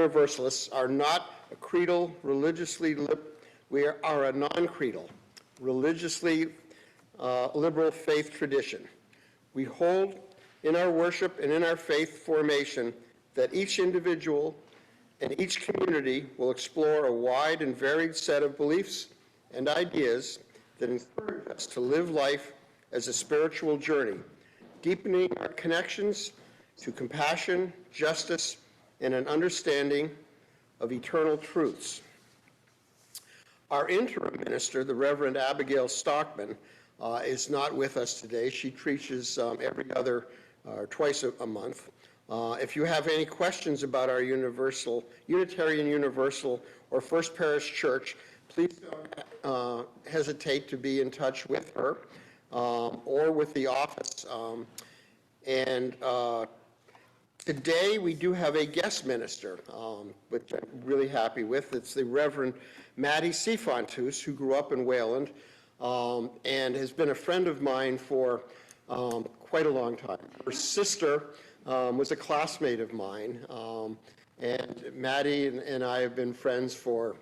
Universalists are not a creedal, we are a non-creedal, religiously liberal faith tradition. We hold in our worship and in our faith formation that each individual and each community will explore a wide and varied set of beliefs and ideas that encourage us to live life as a spiritual journey, deepening our connections to compassion, justice, and an understanding of eternal truths. Our interim minister, the Reverend Abigail Stockman, is not with us today. She preaches every other, twice a month. If you have any questions about our Unitarian Universal or First Parish Church, please don't hesitate to be in touch with her or with the office. Today we do have a guest minister, which I'm really happy with. It's the Reverend Maddie Cefontus, who grew up in Wayland and has been a friend of mine for quite a long time. Her sister was a classmate of mine, and Maddie and I have been friends for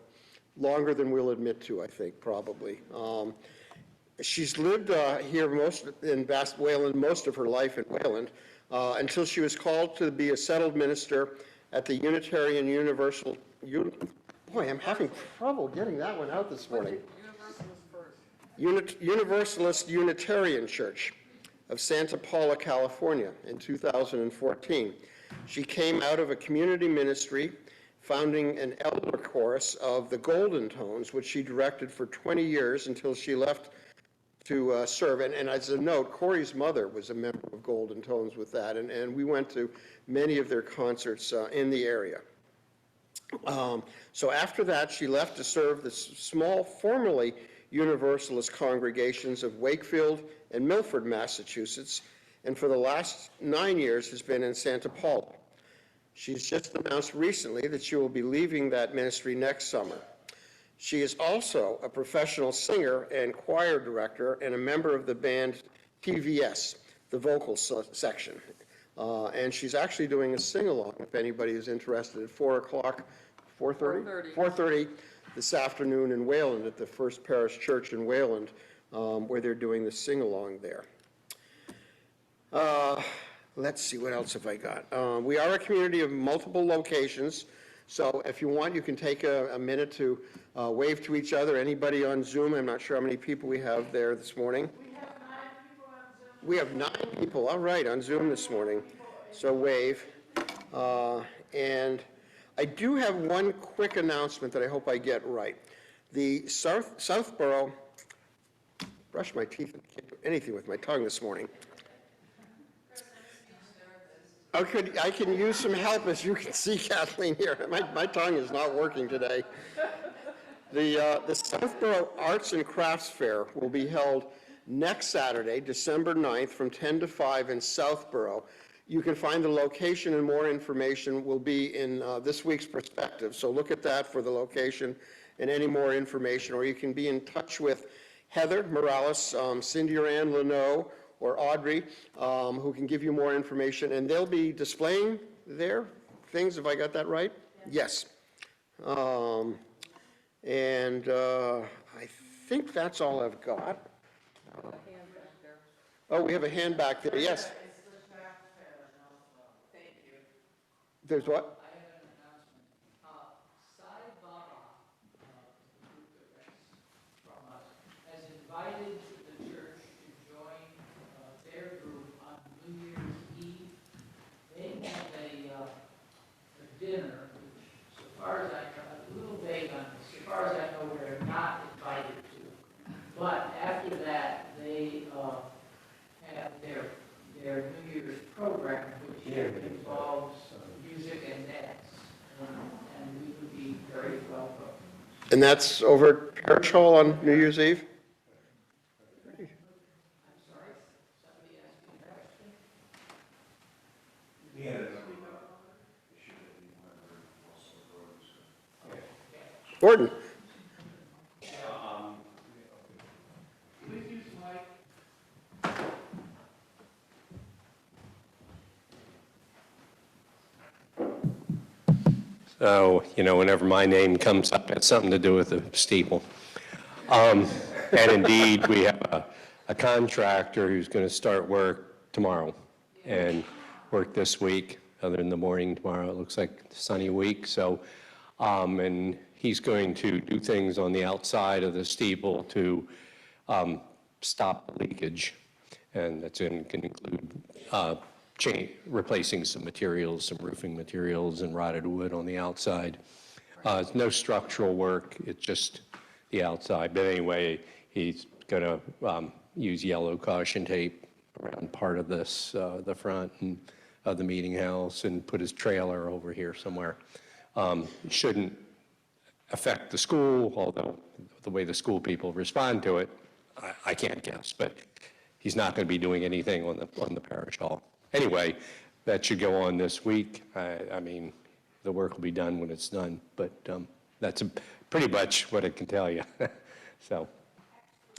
longer than we'll admit to, I think, probably. She's lived here in Wayland most of her life in Wayland until she was called to be a settled minister at the Unitarian Universal. Boy, I'm having trouble getting that one out this morning. Universalist Unitarian Church of Santa Paula, California in 2014. She came out of a community ministry founding an elder chorus of the Golden Tones, which she directed for 20 years until she left to serve. And as a note, Corey's mother was a member of Golden Tones with that, and we went to many of their concerts in the area. So after that, she left to serve the small, formerly Universalist congregations of Wakefield and Milford, Massachusetts, and for the last 9 years has been in Santa Paula. She's just announced recently that she will be leaving that ministry next summer. She is also a professional singer and choir director and a member of the band TVS, the vocal section. And she's actually doing a sing-along, if anybody is interested, at 4 o'clock, 4:30? 4:30 this afternoon in Wayland at the First Parish Church in Wayland, where they're doing the sing-along there. Let's see, what else have I got? We are a community of multiple locations, so if you want, you can take a minute to wave to each other. Anybody on Zoom? I'm not sure how many people we have there this morning. We have 9 people on Zoom. We have 9 people, all right, on Zoom this morning. So wave. And I do have one quick announcement that I hope I get right. The Southborough, brush my teeth, I can't do anything with my tongue this morning. I can use some help, as you can see, Kathleen, here. My tongue is not working today. The Southborough Arts and Crafts Fair will be held next Saturday, December 9th, from 10 to 5 in Southborough. You can find the location and more information will be in this week's perspective. So look at that for the location and any more information, or you can be in touch with Heather Morales, Cindy or Ann Leno, or Audrey, who can give you more information. And they'll be displaying their things, if I got that right? Yes. I think that's all I've got. Oh, we have a hand back there, yes. There's what? I have an announcement. Sai Baba, from us, has invited the church to join their group on New Year's Eve. They have a dinner, which, so far as I know, a little vague on this, so far as I know, we're not invited to. But after that, they have their New Year's program, which involves music and dance, and we would be very welcome. And that's over at Parish Hall on New Year's Eve? I'm sorry, somebody asked me a question? Gordon? Please use the mic. whenever my name comes up, it's something to do with the steeple. And indeed, we have a contractor who's going to start work tomorrow and work this week, other than the morning tomorrow. It looks like a sunny week. So, and he's going to do things on the outside of the steeple to stop leakage. And that's going to include replacing some materials, some roofing materials and rotted wood on the outside. It's no structural work, it's just the outside. But anyway, he's going to use yellow caution tape around part of this, the front of the meeting house, and put his trailer over here somewhere. It shouldn't affect the school, although the way the school people respond to it, I can't guess, but he's not going to be doing anything on the parish hall. Anyway, that should go on this week. I mean, the work will be done when it's done, but that's pretty much what I can tell you. So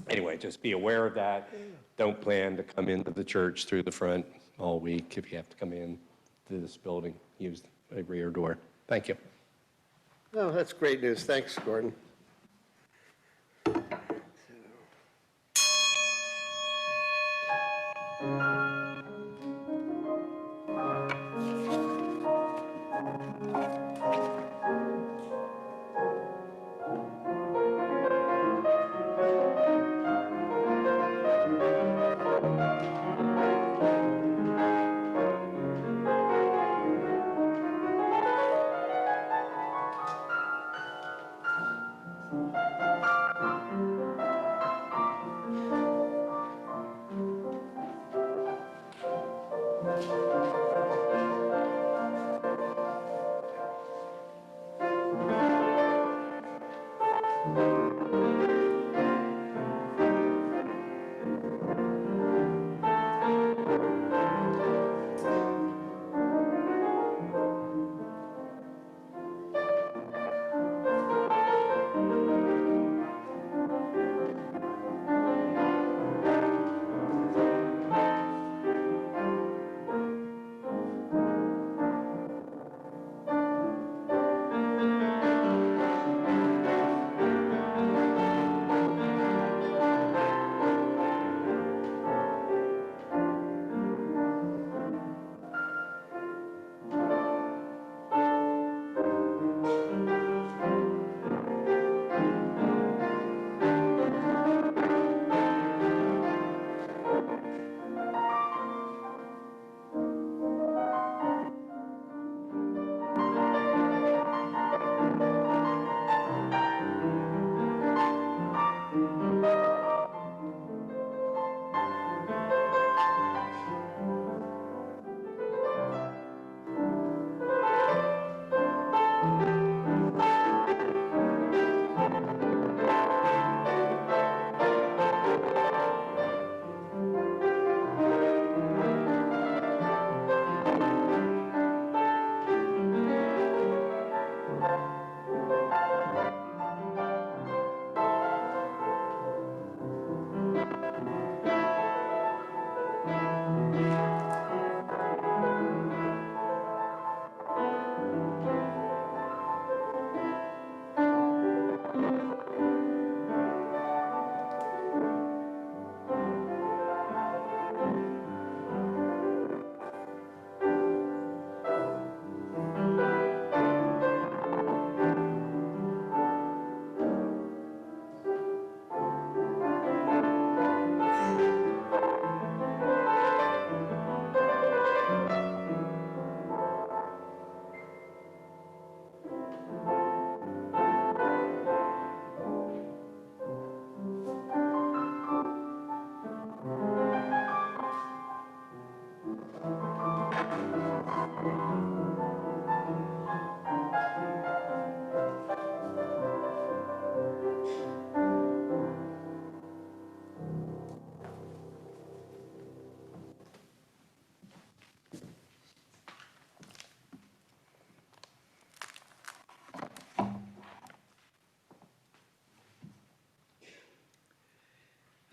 anyway, just be aware of that. Don't plan to come into the church through the front all week. If you have to come in to this building, use a rear door. Thank you. Oh, that's great news. Thanks, Gordon.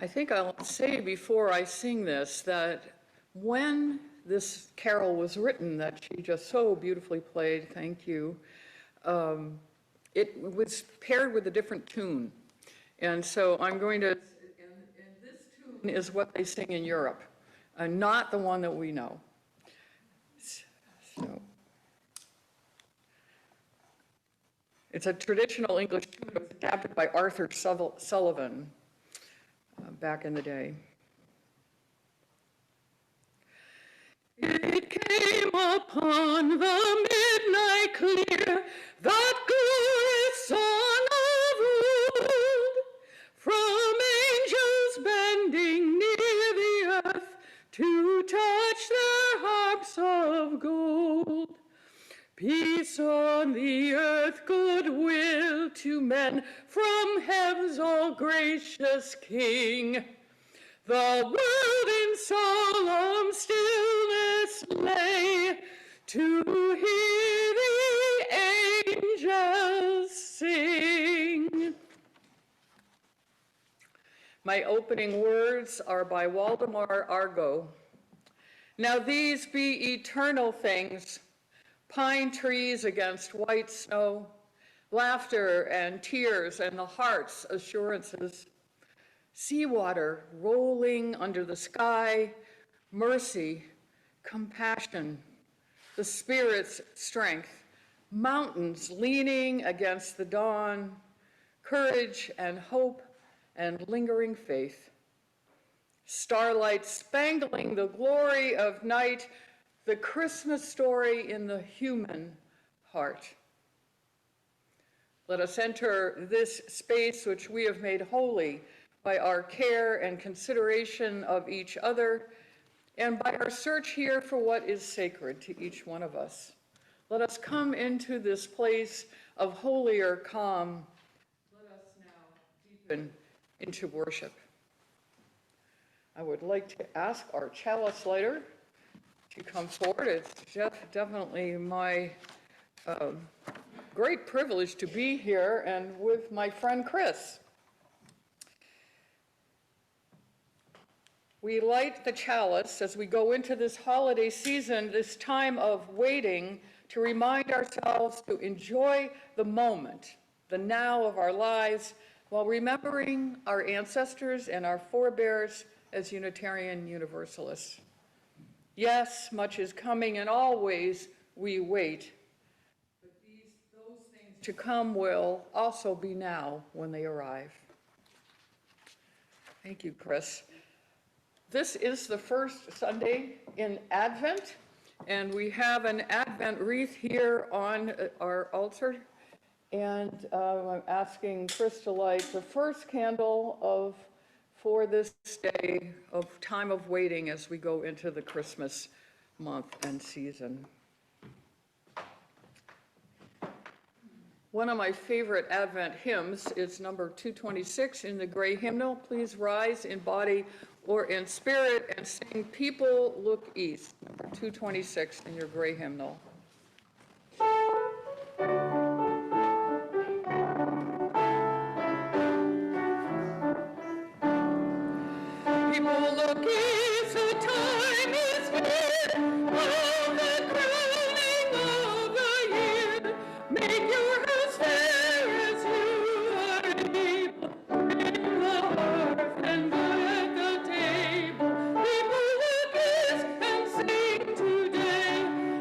I think I'll say before I sing this that when this carol was written that she just so beautifully played, thank you, it was paired with a different tune. And so I'm going to, and this tune is what they sing in Europe, not the one that we know. So, it's a traditional English tune. It was adapted by Arthur Sullivan back in the day. It came upon the midnight clear, that glorious song of old, from angels bending near the earth to touch their harps of gold. Peace on the earth, goodwill to men, from heaven's all gracious King. The world in solemn stillness lay, to hear the angels sing. My opening words are by Waldemar Argo. Now these be eternal things, pine trees against white snow, laughter and tears and the heart's assurances, seawater rolling under the sky, mercy, compassion, the Spirit's strength, mountains leaning against the dawn, courage and hope and lingering faith, starlight spangling the glory of night, the Christmas story in the human heart. Let us enter this space which we have made holy by our care and consideration of each other, and by our search here for what is sacred to each one of us. Let us come into this place of holier calm. Let us now deepen into worship. I would like to ask our chalice lighter to come forward. It's definitely my great privilege to be here and with my friend Chris. We light the chalice as we go into this holiday season, this time of waiting, to remind ourselves to enjoy the moment, the now of our lives, while remembering our ancestors and our forebears as Unitarian Universalists. Yes, much is coming, and always we wait. But those things to come will also be now when they arrive. Thank you, Chris. This is the first Sunday in Advent, and we have an Advent wreath here on our altar. And I'm asking Chris to light the first candle for this day of time of waiting as we go into the Christmas month and season. One of my favorite Advent hymns is number 226 in the gray hymnal. Please rise in body or in spirit and sing "People Look East," number 226 in your gray hymnal. People look east, the time is here, of the crowning of the year. Make your house fair as you are able, bring the hearth and at the table. People look east and sing today,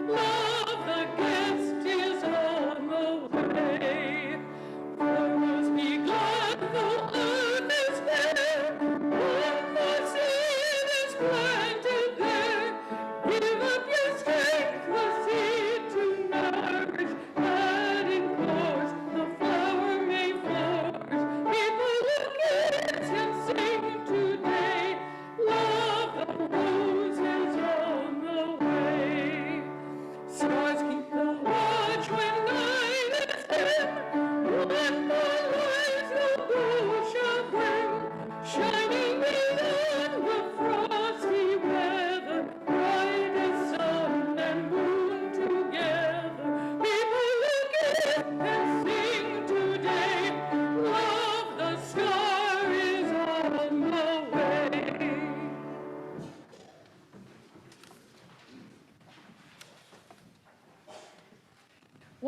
love the guest is on the way. Let be glad the earth is fair, when the seed is planted there. Give up your strength, the seed to nourish, that in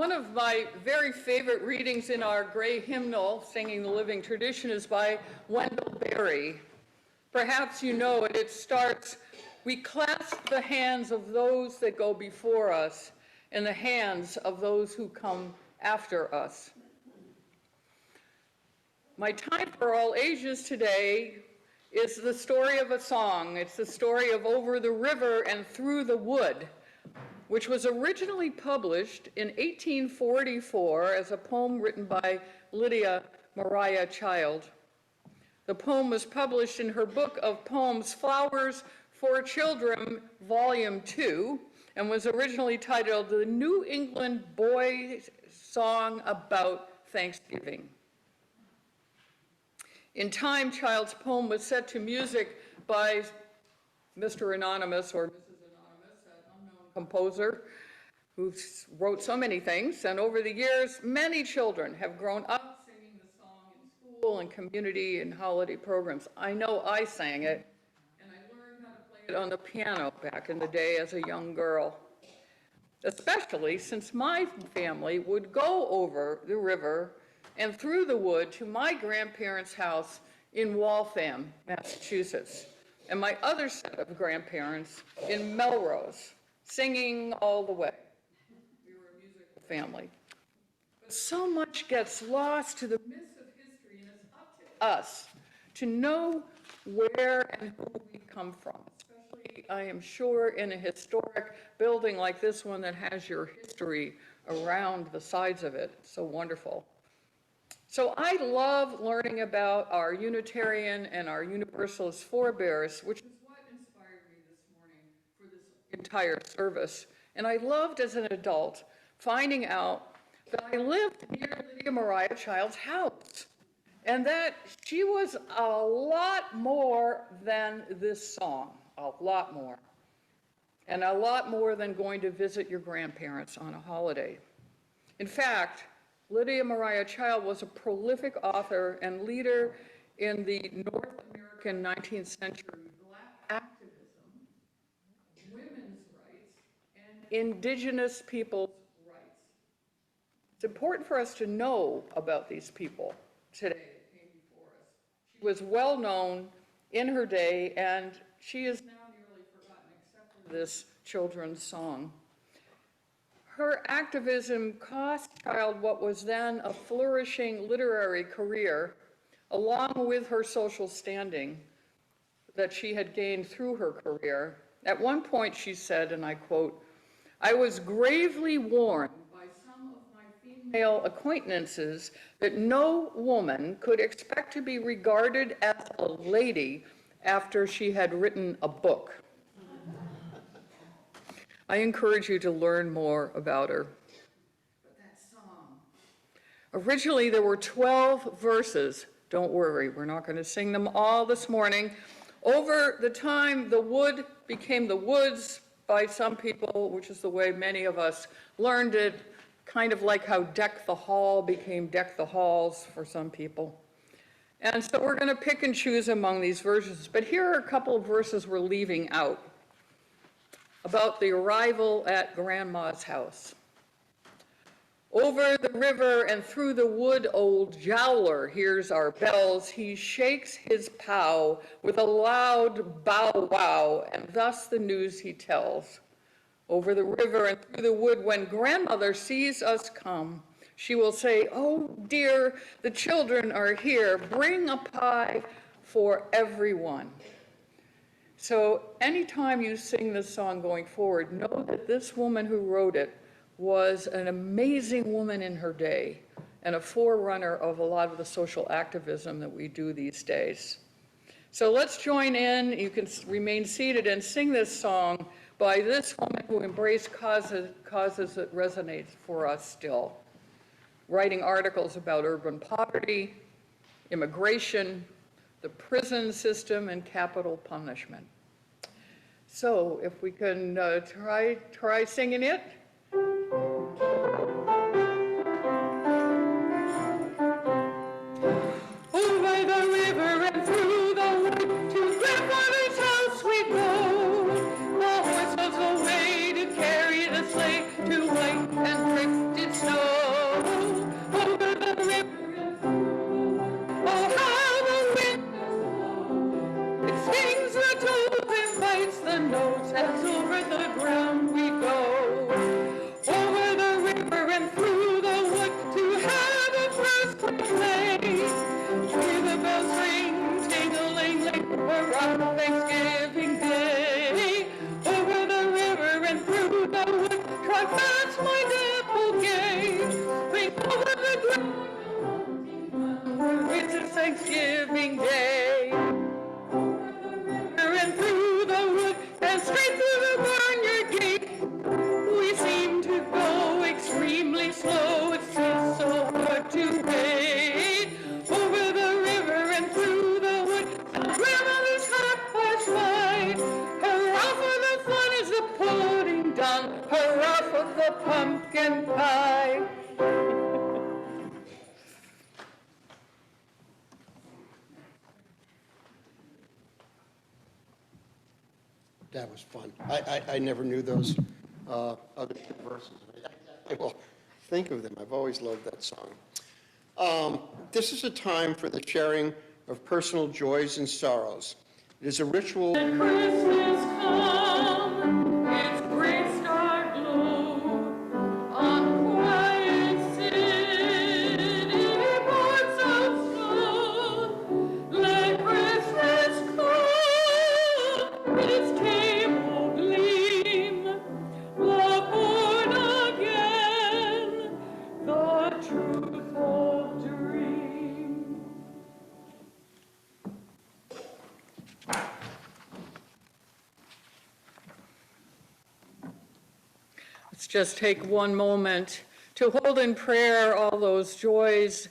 One of my very favorite readings in our gray hymnal, Singing the Living Tradition, is by Wendell Berry. Perhaps you know it. It starts, "We clasp the hands of those that go before us and the hands of those who come after us." My time for all ages today is the story of a song. It's the story of Over the River and Through the Wood, which was originally published in 1844 as a poem written by Lydia Maria Child. The poem was published in her book of poems, Flowers for Children, Volume 2, and was originally titled The New England Boy Song About Thanksgiving. In time, Child's poem was set to music by Mr. Anonymous or Mrs. Anonymous, an unknown composer who wrote so many things. And over the years, many children have grown up singing the song in school and community and holiday programs. I know I sang it, and I learned how to play it on the piano back in the day as a young girl, especially since my family would go over the river and through the wood to my grandparents' house in Waltham, Massachusetts, and my other set of grandparents in Melrose, singing all the way. We were a musical family. But so much gets lost to the myths of history, and it's up to us to know where and who we come from, especially, I am sure, in a historic building like this one that has your history around the sides of it. It's so wonderful. So I love learning about our Unitarian and our Universalist forebears, which is what inspired me this morning for this entire service. And I loved as an adult finding out that I lived near Lydia Maria Child's house, and that she was a lot more than this song, a lot more. And a lot more than going to visit your grandparents on a holiday. In fact, Lydia Maria Child was a prolific author and leader in the North American 19th century Black activism, women's rights, and indigenous people's rights. It's important for us to know about these people today that came before us. She was well known in her day, and she is now nearly forgotten except for this children's song. Her activism cost Child what was then a flourishing literary career, along with her social standing that she had gained through her career. At one point she said, and I quote, "I was gravely warned by some of my female acquaintances that no woman could expect to be regarded as a lady after she had written a book." I encourage you to learn more about her. But that song, originally there were 12 verses. Don't worry, we're not going to sing them all this morning. Over the time, the wood became the woods by some people, which is the way many of us learned it, kind of like how deck the hall became deck the halls for some people. And so we're going to pick and choose among these verses. But here are a couple of verses we're leaving out about the arrival at Grandma's house. "Over the river and through the wood, old Jowler hears our bells. He shakes his pow with a loud bow-wow, and thus the news he tells. Over the river and through the wood, when grandmother sees us come, she will say, 'Oh dear, the children are here. Bring a pie for everyone.'" So anytime you sing this song going forward, know that this woman who wrote it was an amazing woman in her day and a forerunner of a lot of the social activism that we do these days. So let's join in. You can remain seated and sing this song by this woman who embraced causes that resonate for us still, writing articles about urban poverty, immigration, the prison system, and capital punishment. So if we can try singing it. Over the river and through the wood, to grandfather's house we go. The horse was away to carry the sleigh to white and drifted snow. It's a Thanksgiving Day. And through the wood and straight through the barnyard gate. We seem to go extremely slow. It's just so hard to wait. Over the river and through the wood. Grandmother's harp passed by. Hurrah for the fun is the pudding done. Hurrah for the pumpkin pie. That was fun. I never knew those other two verses. I will think of them. I've always loved that song. This is a time for the sharing of personal joys and sorrows. It is a ritual. Christmas come, its great star glow on quiet city ports of snow. Let Christmas come, its table gleam, love born again, the truth of dream. Let's just take one moment to hold in prayer all those joys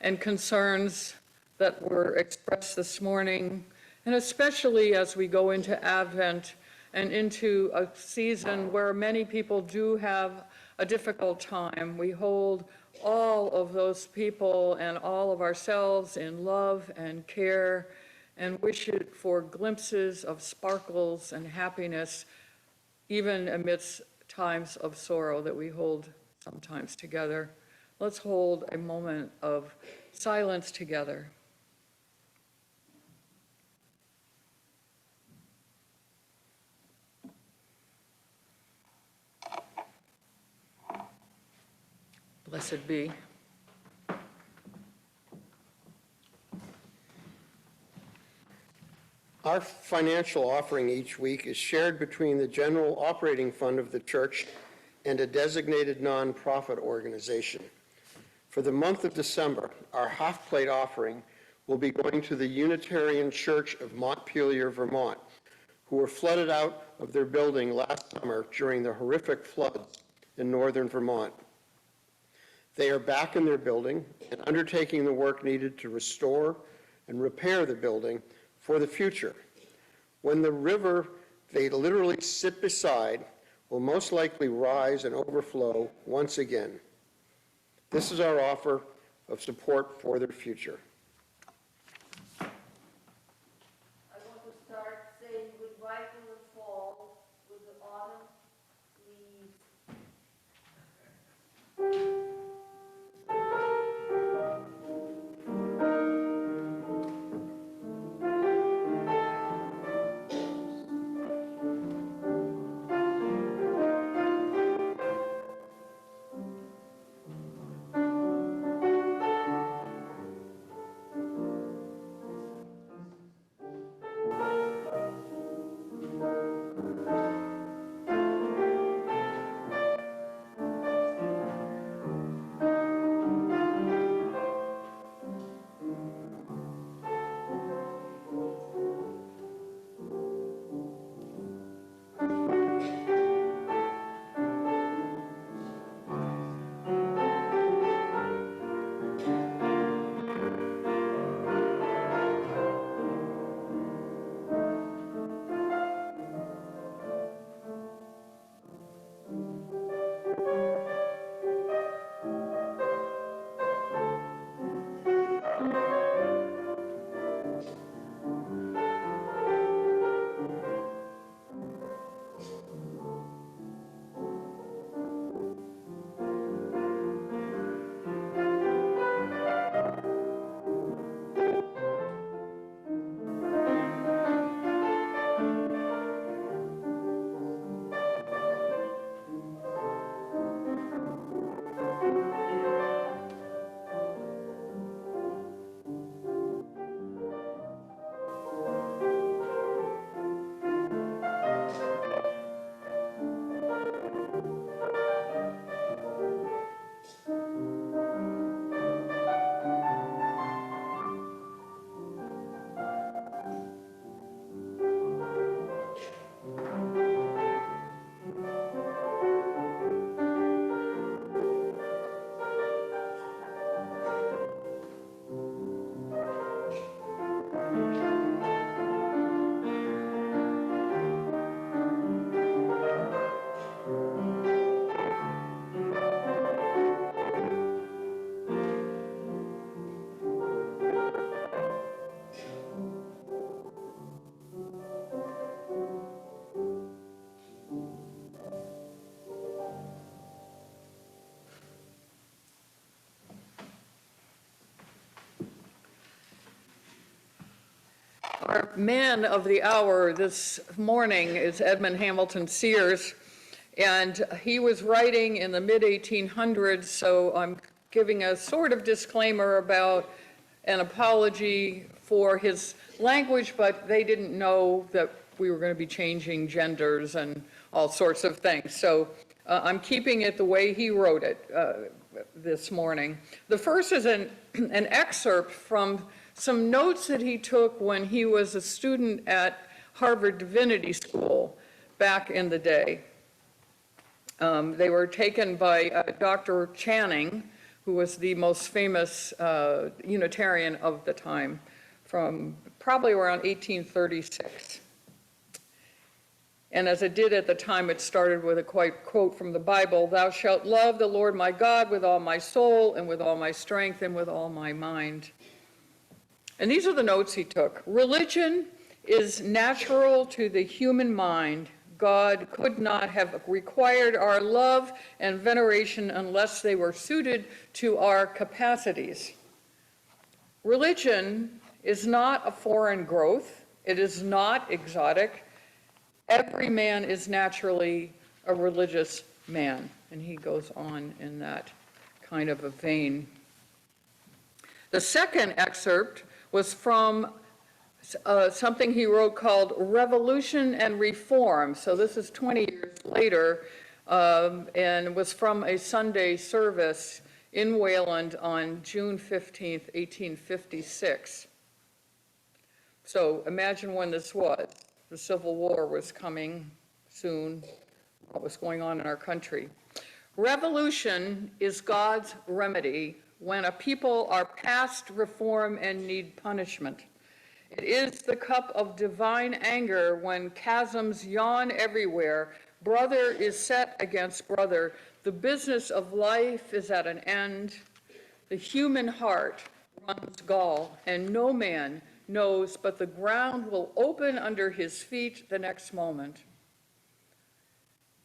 and concerns that were expressed this morning, and especially as we go into Advent and into a season where many people do have a difficult time. We hold all of those people and all of ourselves in love and care and wish it for glimpses of sparkles and happiness, even amidst times of sorrow that we hold sometimes together. Let's hold a moment of silence together. Blessed be. Our financial offering each week is shared between the general operating fund of the church and a designated nonprofit organization. For the month of December, our half-plate offering will be going to the Unitarian Church of Montpelier, Vermont, who were flooded out of their building last summer during the horrific floods in northern Vermont. They are back in their building and undertaking the work needed to restore and repair the building for the future, when the river they literally sit beside will most likely rise and overflow once again. This is our offer of support for their future. I want to start saying goodbye to the fall with the autumn leaves. Our man of the hour this morning is Edmund Hamilton Sears, and he was writing in the mid-1800s, so I'm giving a sort of disclaimer about an apology for his language, but they didn't know that we were going to be changing genders and all sorts of things. So I'm keeping it the way he wrote it this morning. The first is an excerpt from some notes that he took when he was a student at Harvard Divinity School back in the day. They were taken by Dr. Channing, who was the most famous Unitarian of the time, from probably around 1836. And as it did at the time, it started with a quote from the Bible, "Thou shalt love the Lord my God with all my soul and with all my strength and with all my mind." And these are the notes he took. Religion is natural to the human mind. God could not have required our love and veneration unless they were suited to our capacities. Religion is not a foreign growth. It is not exotic. Every man is naturally a religious man. And he goes on in that kind of a vein. The second excerpt was from something he wrote called Revolution and Reform. So this is 20 years later, and was from a Sunday service in Wayland on June 15th, 1856. So imagine when this was. The Civil War was coming soon, what was going on in our country. Revolution is God's remedy when a people are past reform and need punishment. It is the cup of divine anger when chasms yawn everywhere, brother is set against brother, the business of life is at an end, the human heart runs gall, and no man knows but the ground will open under his feet the next moment.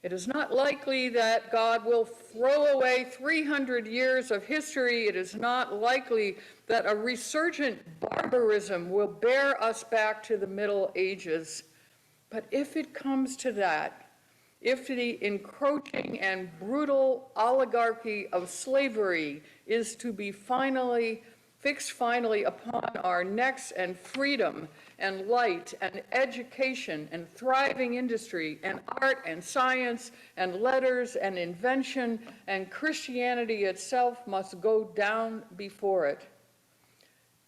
It is not likely that God will throw away 300 years of history. It is not likely that a resurgent barbarism will bear us back to the Middle Ages. But if it comes to that, if the encroaching and brutal oligarchy of slavery is to be fixed finally upon our necks, and freedom and light and education and thriving industry and art and science and letters and invention and Christianity itself must go down before it.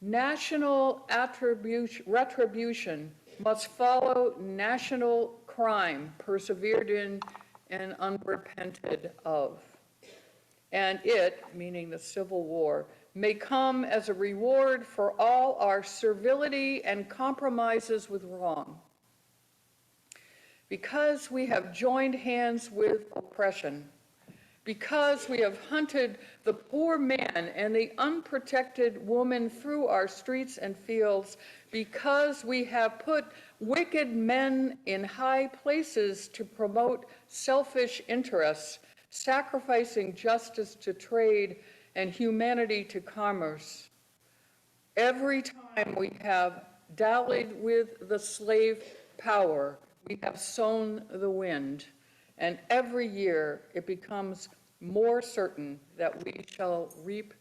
National retribution must follow national crime persevered in and unrepented of. And it, meaning the Civil War, may come as a reward for all our servility and compromises with wrong. Because we have joined hands with oppression, because we have hunted the poor man and the unprotected woman through our streets and fields, because we have put wicked men in high places to promote selfish interests, sacrificing justice to trade and humanity to commerce. Every time we have dallied with the slave power, we have sown the wind, and every year it becomes more certain that we shall reap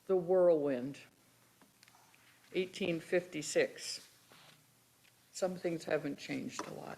the whirlwind. 1856. Some things haven't changed a lot.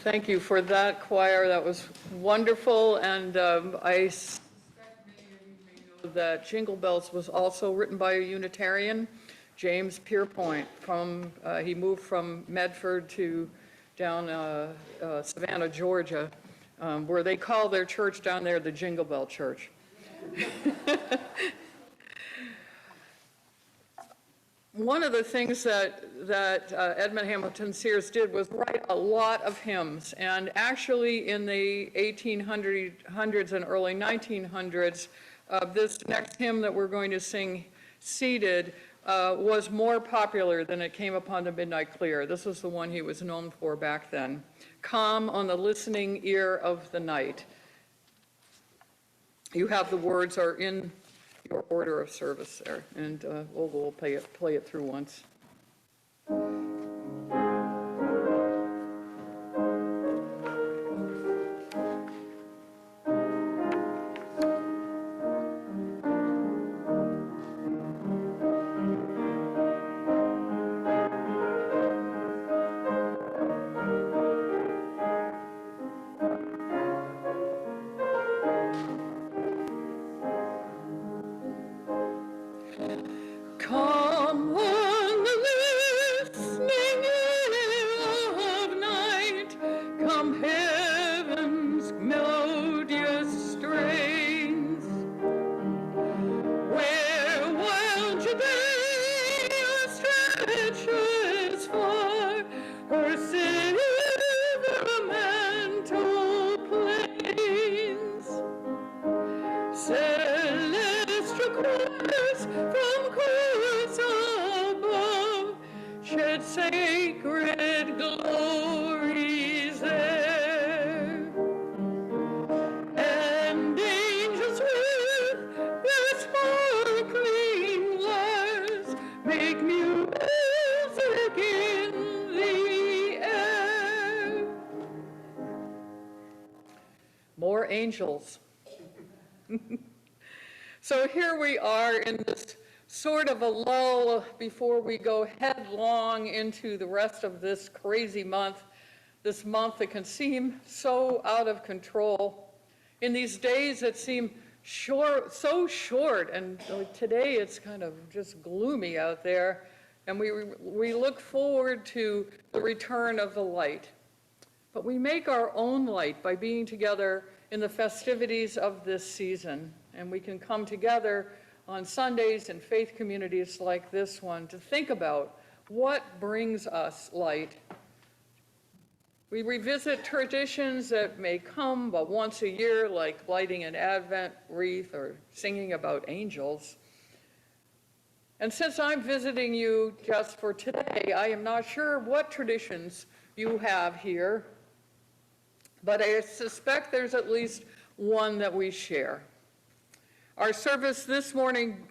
Thank you for that, choir. That was wonderful, and I suspect many of you may know that Jingle Bells was also written by a Unitarian, James Pierpoint. He moved from Medford to down Savannah, Georgia, where they call their church down there the Jingle Bell Church. One of the things that Edmund Hamilton Sears did was write a lot of hymns, and actually in the 1800s and early 1900s, this next hymn that we're going to sing, Seated, was more popular than It Came Upon the Midnight Clear. This was the one he was known for back then. Calm on the listening ear of the night. You have the words are in your order of service there, and we'll play it through once. Come on the listening ear of night, come heaven's melodious strains, where wild Judea stretches far her sacramental plains. Celestial choirs from courts above shed sacred glories there, and angels with their sparkling lyres make music in the air. More angels. So here we are in this sort of a lull before we go headlong into the rest of this crazy month, this month that can seem so out of control. In these days that seem short, so short, and today it's kind of just gloomy out there, and we look forward to the return of the light. But we make our own light by being together in the festivities of this season. And we can come together on Sundays in faith communities like this one to think about what brings us light. We revisit traditions that may come but once a year, like lighting an Advent wreath or singing about angels. And since I'm visiting you just for today, I am not sure what traditions you have here, but I suspect there's at least one that we share. Our service this morning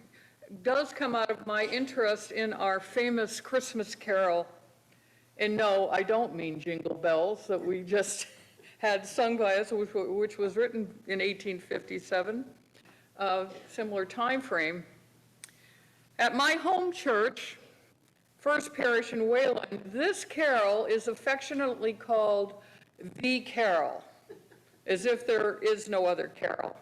does come out of my interest in our famous Christmas carol. And no, I don't mean Jingle Bells that we just had sung by us, which was written in 1857, similar time frame. At my home church, First Parish in Wayland, this carol is affectionately called the carol, as if there is no other carol.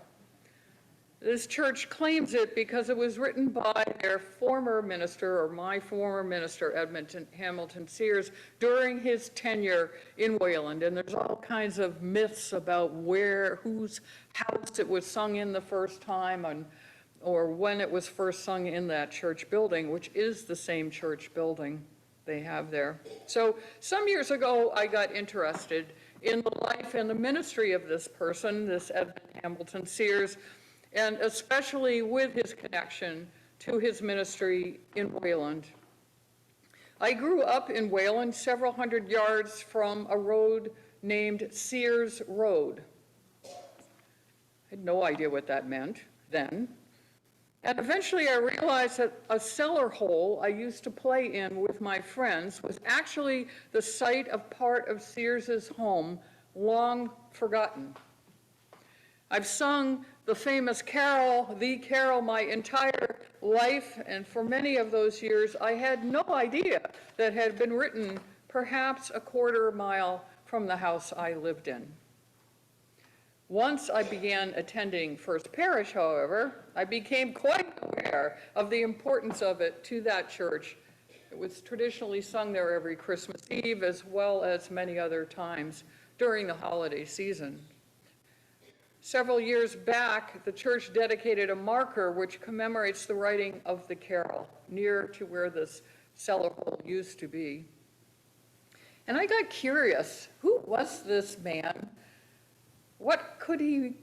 This church claims it because it was written by their former minister, or my former minister, Edmund Hamilton Sears, during his tenure in Wayland. And there's all kinds of myths about whose house it was sung in the first time, or when it was first sung in that church building, which is the same church building they have there. So some years ago, I got interested in the life and the ministry of this person, this Edmund Hamilton Sears, and especially with his connection to his ministry in Wayland. I grew up in Wayland, several hundred yards from a road named Sears Road. I had no idea what that meant then. And eventually I realized that a cellar hole I used to play in with my friends was actually the site of part of Sears's home, long forgotten. I've sung the famous carol, The Carol, my entire life, and for many of those years, I had no idea that had been written perhaps a quarter mile from the house I lived in. Once I began attending First Parish, however, I became quite aware of the importance of it to that church. It was traditionally sung there every Christmas Eve, as well as many other times during the holiday season. Several years back, the church dedicated a marker which commemorates the writing of the carol near to where this cellar hole used to be. And I got curious, who was this man? What could he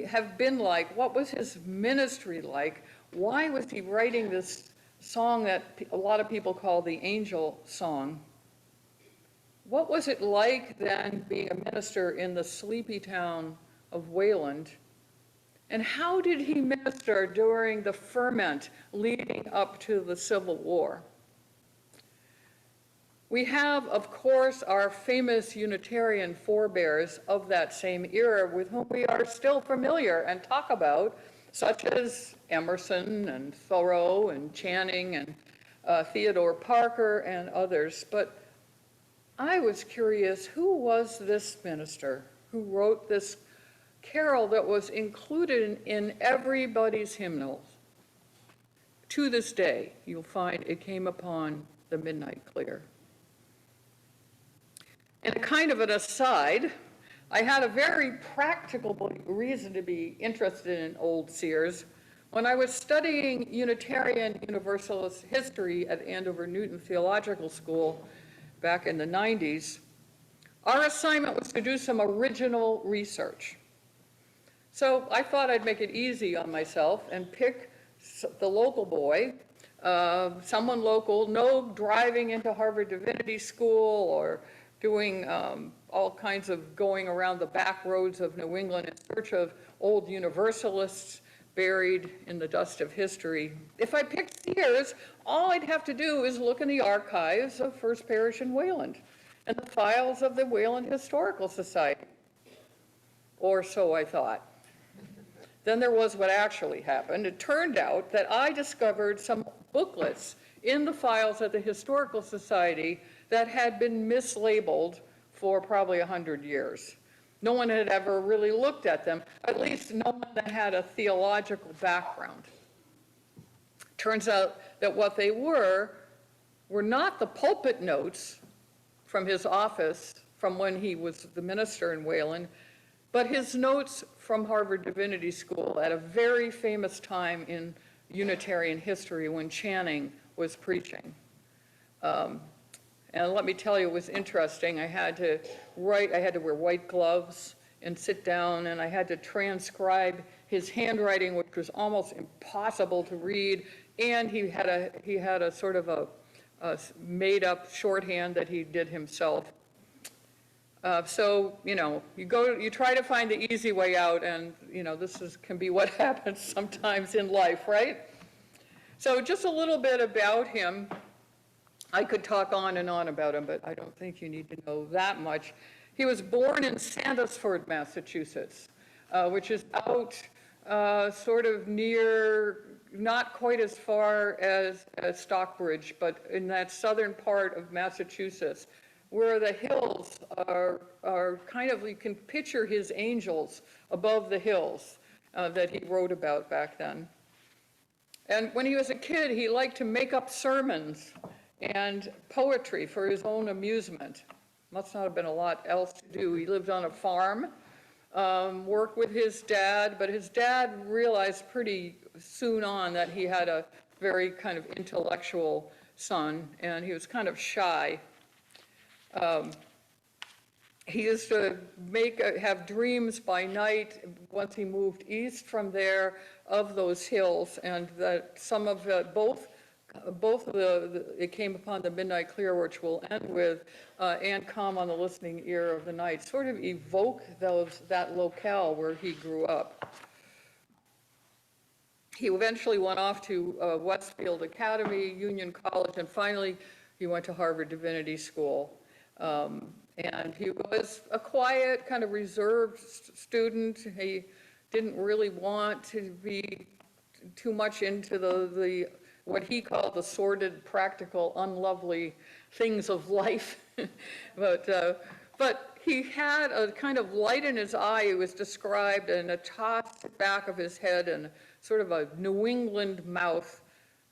have been like? What was his ministry like? Why was he writing this song that a lot of people call the angel song? What was it like then being a minister in the sleepy town of Wayland? And how did he minister during the ferment leading up to the Civil War? We have, of course, our famous Unitarian forebears of that same era with whom we are still familiar and talk about, such as Emerson and Thoreau and Channing and Theodore Parker and others. But I was curious, who was this minister who wrote this carol that was included in everybody's hymnals? To this day, you'll find it came upon the midnight clear. And a kind of an aside, I had a very practical reason to be interested in Old Sears. When I was studying Unitarian Universalist history at Andover Newton Theological School back in the 90s, our assignment was to do some original research. So I thought I'd make it easy on myself and pick the local boy, someone local, no driving into Harvard Divinity School or doing all kinds of going around the back roads of New England in search of old Universalists buried in the dust of history. If I picked Sears, all I'd have to do is look in the archives of First Parish in Wayland and the files of the Wayland Historical Society. Or so I thought. Then there was what actually happened. It turned out that I discovered some booklets in the files of the Historical Society that had been mislabeled for probably 100 years. No one had ever really looked at them, at least no one that had a theological background. Turns out that what they were not the pulpit notes from his office from when he was the minister in Wayland, but his notes from Harvard Divinity School at a very famous time in Unitarian history when Channing was preaching. And let me tell you, it was interesting. I had to wear white gloves and sit down, and I had to transcribe his handwriting, which was almost impossible to read, and he had a sort of a made-up shorthand that he did himself. So, you try to find the easy way out, and, this can be what happens sometimes in life, right? So just a little bit about him. I could talk on and on about him, but I don't think you need to know that much. He was born in Sandusford, Massachusetts, which is out sort of near, not quite as far as Stockbridge, but in that southern part of Massachusetts, where the hills are kind of, you can picture his angels above the hills that he wrote about back then. And when he was a kid, he liked to make up sermons and poetry for his own amusement. Must not have been a lot else to do. He lived on a farm, worked with his dad, but his dad realized pretty soon on that he had a very kind of intellectual son, and he was kind of shy. He used to have dreams by night once he moved east from there of those hills, and that some of both of it came upon the midnight clear, which we'll end with, and come on the listening ear of the night, sort of evoke that locale where he grew up. He eventually went off to Westfield Academy, Union College, and finally he went to Harvard Divinity School. And he was a quiet, kind of reserved student. He didn't really want to be too much into the what he called the sordid, practical, unlovely things of life. But he had a kind of light in his eye. It was described, and a tossed back of his head, and sort of a New England mouth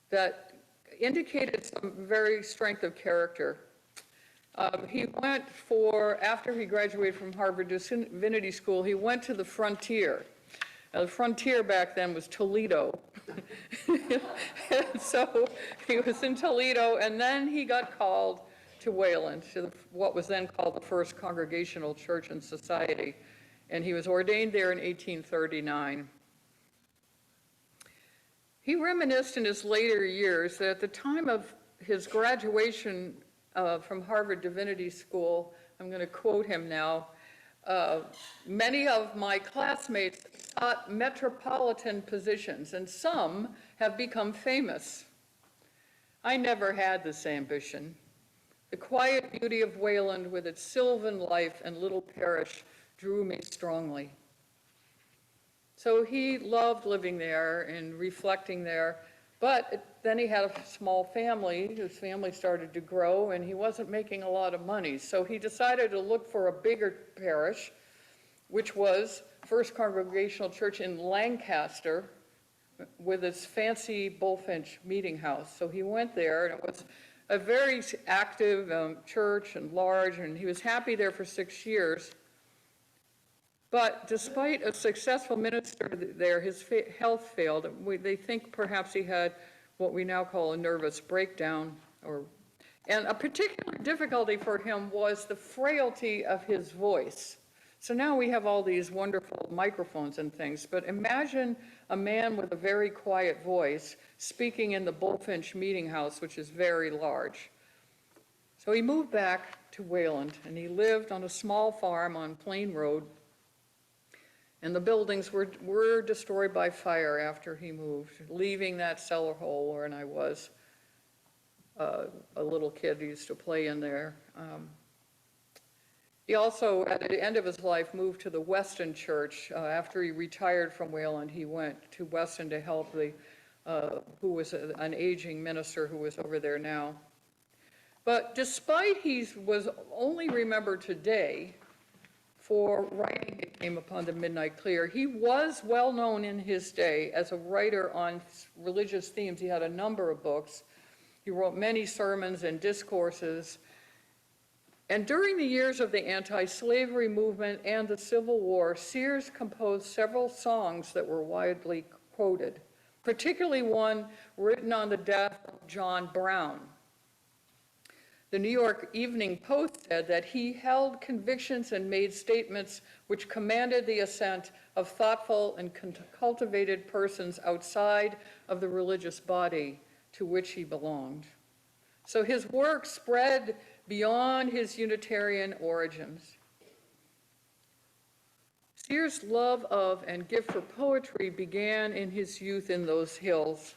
that indicated some very strength of character. He went after he graduated from Harvard Divinity School, he went to the frontier. Now, the frontier back then was Toledo. And so he was in Toledo, and then he got called to Wayland, to what was then called the First Congregational Church and Society. And he was ordained there in 1839. He reminisced in his later years that at the time of his graduation from Harvard Divinity School, I'm going to quote him now, many of my classmates sought metropolitan positions, and some have become famous. I never had this ambition. The quiet beauty of Wayland with its sylvan life and little parish drew me strongly. So he loved living there and reflecting there, but then he had a small family. His family started to grow, and he wasn't making a lot of money. So he decided to look for a bigger parish, which was First Congregational Church in Lancaster, with its fancy Bullfinch meeting house. So he went there, and it was a very active church and large, and he was happy there for 6 years. But despite a successful minister there, his health failed. They think perhaps he had what we now call a nervous breakdown. And a particular difficulty for him was the frailty of his voice. So now we have all these wonderful microphones and things, but imagine a man with a very quiet voice speaking in the Bullfinch meeting house, which is very large. So he moved back to Wayland, and he lived on a small farm on Plain Road. And the buildings were destroyed by fire after he moved, leaving that cellar hole where I was a little kid who used to play in there. He also, at the end of his life, moved to the Weston Church. After he retired from Wayland, he went to Weston to help who was an aging minister who was over there now. But despite he was only remembered today for writing It Came Upon the Midnight Clear, he was well known in his day as a writer on religious themes. He had a number of books. He wrote many sermons and discourses. And during the years of the anti-slavery movement and the Civil War, Sears composed several songs that were widely quoted, particularly one written on the death of John Brown. The New York Evening Post said that he held convictions and made statements which commanded the assent of thoughtful and cultivated persons outside of the religious body to which he belonged. So his work spread beyond his Unitarian origins. Sears' love of and gift for poetry began in his youth in those hills.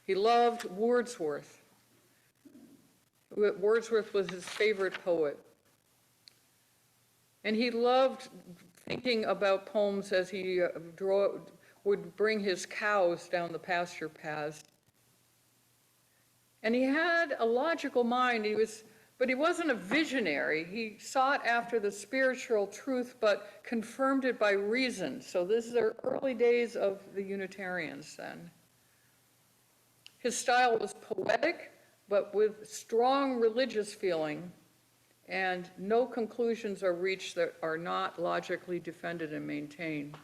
He loved Wordsworth. Wordsworth was his favorite poet. And he loved thinking about poems as he would bring his cows down the pasture paths. And he had a logical mind, but he wasn't a visionary. He sought after the spiritual truth, but confirmed it by reason. So this is the early days of the Unitarians then. His style was poetic, but with strong religious feeling, and no conclusions are reached that are not logically defended and maintained.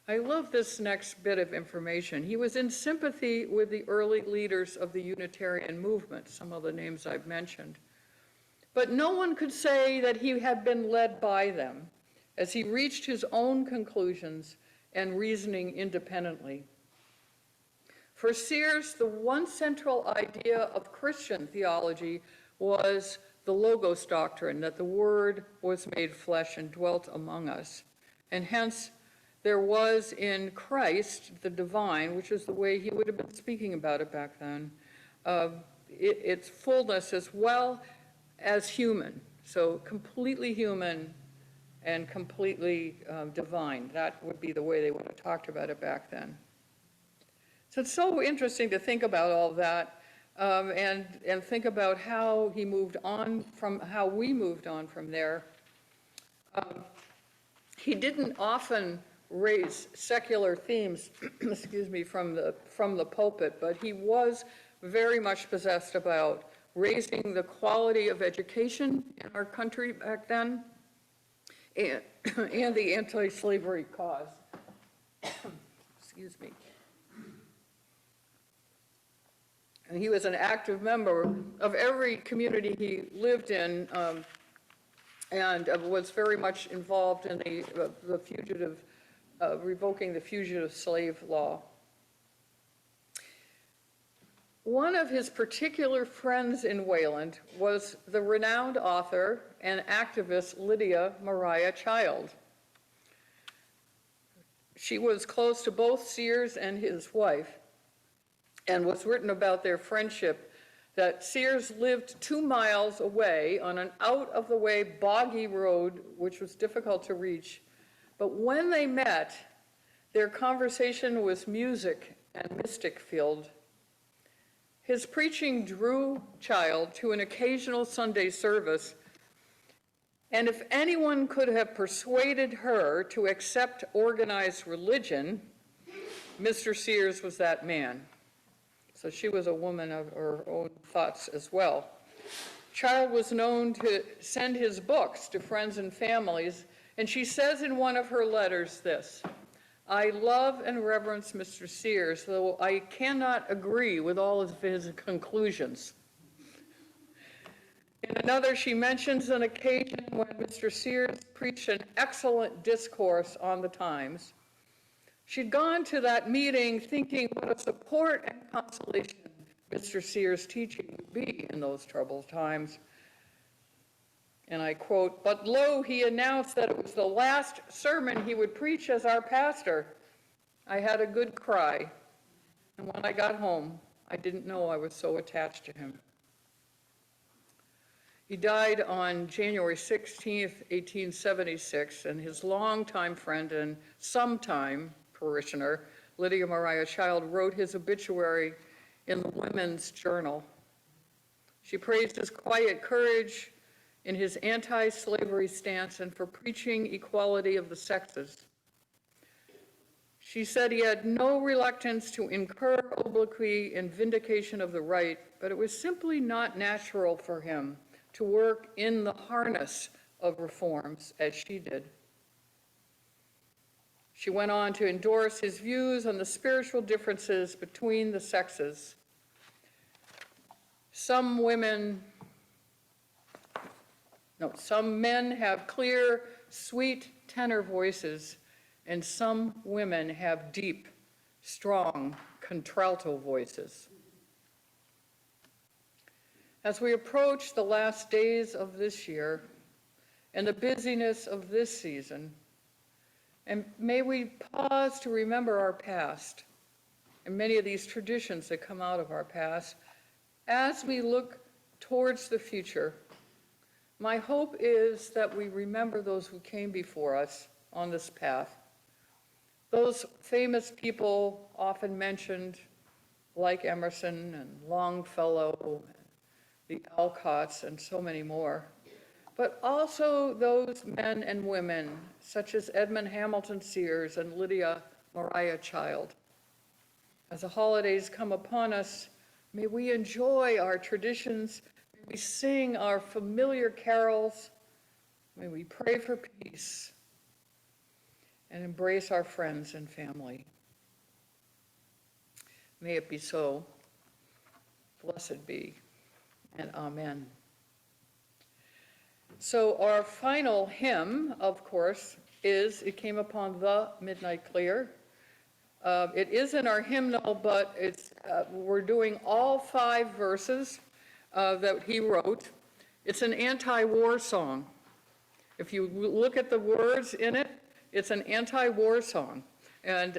I love this next bit of information. He was in sympathy with the early leaders of the Unitarian movement, some of the names I've mentioned. But no one could say that he had been led by them, as he reached his own conclusions and reasoning independently. For Sears, the one central idea of Christian theology was the Logos doctrine, that the Word was made flesh and dwelt among us. And hence, there was in Christ, the divine, which is the way he would have been speaking about it back then, its fullness as well as human. So completely human and completely divine. That would be the way they would have talked about it back then. So it's so interesting to think about all that. and think about how he moved on from, how we moved on from there. He didn't often raise secular themes, excuse me, from the pulpit, but he was very much possessed about raising the quality of education in our country back then, and the anti-slavery cause. Excuse me. And he was an active member of every community he lived in, and was very much involved in the fugitive, revoking the fugitive slave law. One of his particular friends in Wayland was the renowned author and activist Lydia Maria Child. She was close to both Sears and his wife, and was written about their friendship that Sears lived 2 miles away on an out-of-the-way boggy road, which was difficult to reach. But when they met, their conversation was music and mystic-filled. His preaching drew Child to an occasional Sunday service, and if anyone could have persuaded her to accept organized religion, Mr. Sears was that man. So she was a woman of her own thoughts as well. Child was known to send his books to friends and families, and she says in one of her letters this: "I love and reverence Mr. Sears, though I cannot agree with all of his conclusions." In another, she mentions an occasion when Mr. Sears preached an excellent discourse on the times. She'd gone to that meeting thinking what a support and consolation Mr. Sears' teaching would be in those troubled times. And I quote, "But lo, he announced that it was the last sermon he would preach as our pastor. I had a good cry, and when I got home, I didn't know I was so attached to him." He died on January 16th, 1876, and his longtime friend and sometime parishioner, Lydia Maria Child, wrote his obituary in the Women's Journal. She praised his quiet courage in his anti-slavery stance and for preaching equality of the sexes. She said he had no reluctance to incur obloquy in vindication of the right, but it was simply not natural for him to work in the harness of reforms as she did. She went on to endorse his views on the spiritual differences between the sexes. Some men have clear, sweet tenor voices, and some women have deep, strong contralto voices. As we approach the last days of this year and the busyness of this season, and may we pause to remember our past and many of these traditions that come out of our past as we look towards the future. My hope is that we remember those who came before us on this path. Those famous people often mentioned, like Emerson and Longfellow, the Alcotts, and so many more. But also those men and women, such as Edmund Hamilton Sears and Lydia Maria Child. As the holidays come upon us, may we enjoy our traditions, may we sing our familiar carols, may we pray for peace, and embrace our friends and family. May it be so. Blessed be, and amen. So our final hymn, of course, is "It Came Upon the Midnight Clear." It is in our hymnal, but we're doing all 5 verses that he wrote. It's an anti-war song. If you look at the words in it, it's an anti-war song. And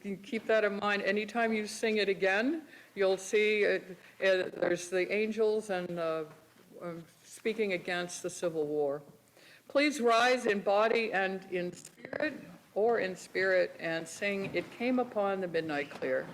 you keep that in mind. Anytime you sing it again, you'll see there's the angels and speaking against the Civil War. Please rise in body and in spirit and sing "It Came Upon the Midnight Clear."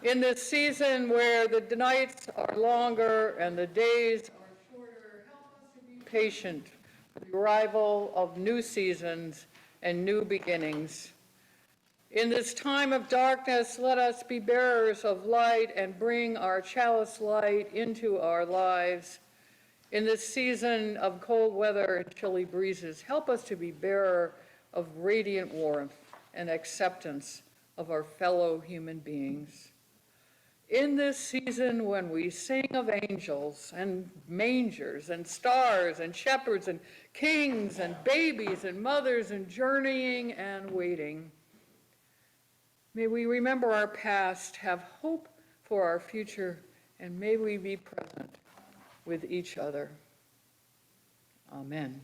In this season where the nights are longer and the days are shorter, help us to be patient with the arrival of new seasons and new beginnings. In this time of darkness, let us be bearers of light and bring our chalice light into our lives. In this season of cold weather and chilly breezes, help us to be bearer of radiant warmth and acceptance of our fellow human beings. In this season when we sing of angels and mangers and stars and shepherds and kings and babies and mothers and journeying and waiting, may we remember our past, have hope for our future, and may we be present with each other. Amen.